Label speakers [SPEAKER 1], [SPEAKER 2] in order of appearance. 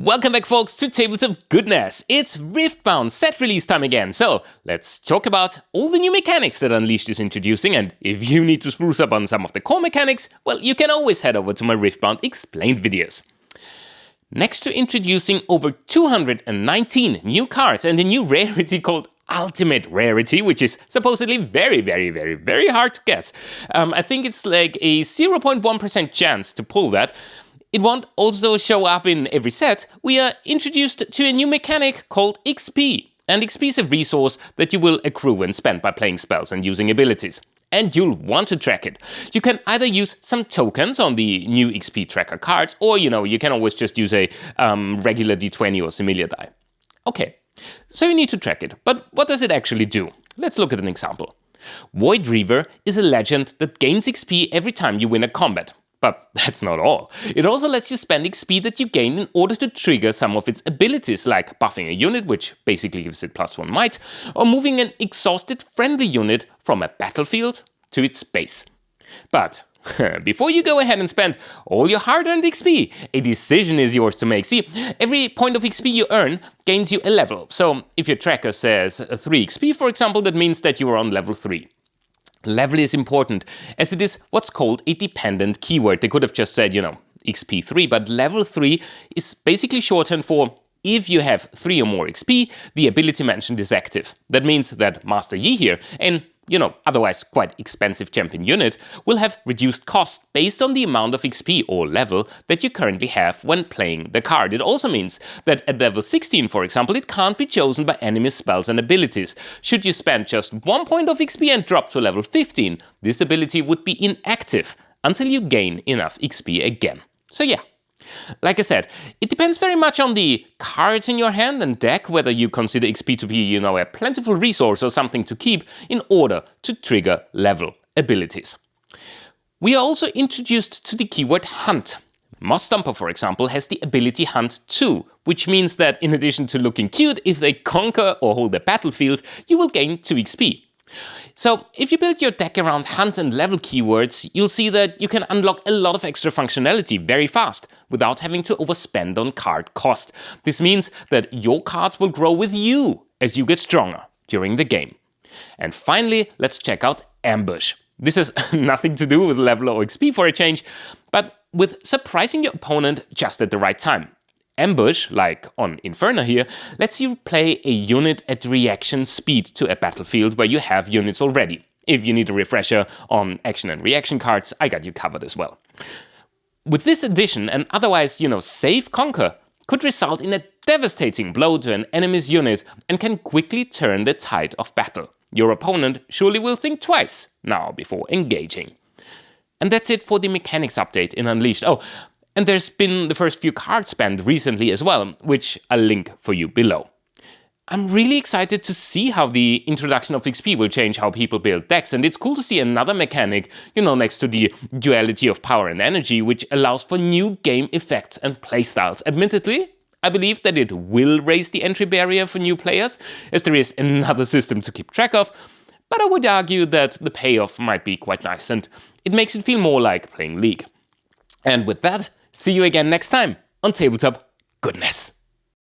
[SPEAKER 1] Welcome back, folks, to Tabletop Goodness. It's Riftbound set release time again, so let's talk about all the new mechanics that Unleashed is introducing, and if you need to spruce up on some of the core mechanics, well, you can always head over to my Riftbound Explained videos. Next to introducing over 219 new cards and a new rarity called Ultimate Rarity, which is supposedly very hard to guess. I think it's like a 0.1% chance to pull that. It won't also show up in every set. We are introduced to a new mechanic called XP. And XP is a resource that you will accrue and spend by playing spells and using abilities. And you'll want to track it. You can either use some tokens on the new XP tracker cards, or you can always just use a regular D20 or similar die. Okay, so you need to track it. But what does it actually do? Let's look at an example. Void Reaver is a legend that gains XP every time you win a combat. But that's not all. It also lets you spend XP that you gain in order to trigger some of its abilities, like buffing a unit, which basically gives it +1 might, or moving an exhausted friendly unit from a battlefield to its base. But before you go ahead and spend all your hard-earned XP, a decision is yours to make. See, every point of XP you earn gains you a level. So if your tracker says 3 XP, for example, that means that you are on level 3. Level is important, as it is what's called a dependent keyword. They could have just said, XP3, but level 3 is basically shorthand for if you have 3 or more XP, the ability mentioned is active. That means that Master Yi here, and otherwise quite expensive champion unit, will have reduced cost based on the amount of XP or level that you currently have when playing the card. It also means that at level 16, for example, it can't be chosen by enemy spells and abilities. Should you spend just 1 point of XP and drop to level 15, this ability would be inactive until you gain enough XP again. So yeah. Like I said, it depends very much on the cards in your hand and deck, whether you consider XP to be, a plentiful resource or something to keep in order to trigger level abilities. We are also introduced to the keyword Hunt. Moss Stomper, for example, has the ability Hunt 2, which means that in addition to looking cute, if they conquer or hold a battlefield, you will gain 2 XP. So, if you build your deck around hunt and level keywords, you'll see that you can unlock a lot of extra functionality very fast, without having to overspend on card cost. This means that your cards will grow with you as you get stronger during the game. And finally, let's check out Ambush. This has nothing to do with level or XP for a change, but with surprising your opponent just at the right time. Ambush, like on Inferno here, lets you play a unit at reaction speed to a battlefield where you have units already. If you need a refresher on action and reaction cards, I got you covered as well. With this addition, an otherwise, safe conquer could result in a devastating blow to an enemy's unit and can quickly turn the tide of battle. Your opponent surely will think twice now before engaging. And that's it for the mechanics update in Unleashed. Oh, and there's been the first few cards banned recently as well, which I'll link for you below. I'm really excited to see how the introduction of XP will change how people build decks, and it's cool to see another mechanic, next to the duality of power and energy, which allows for new game effects and playstyles. Admittedly, I believe that it will raise the entry barrier for new players, as there is another system to keep track of, but I would argue that the payoff might be quite nice, and it makes it feel more like playing League. And with that, see you again next time on Tabletop Goodness.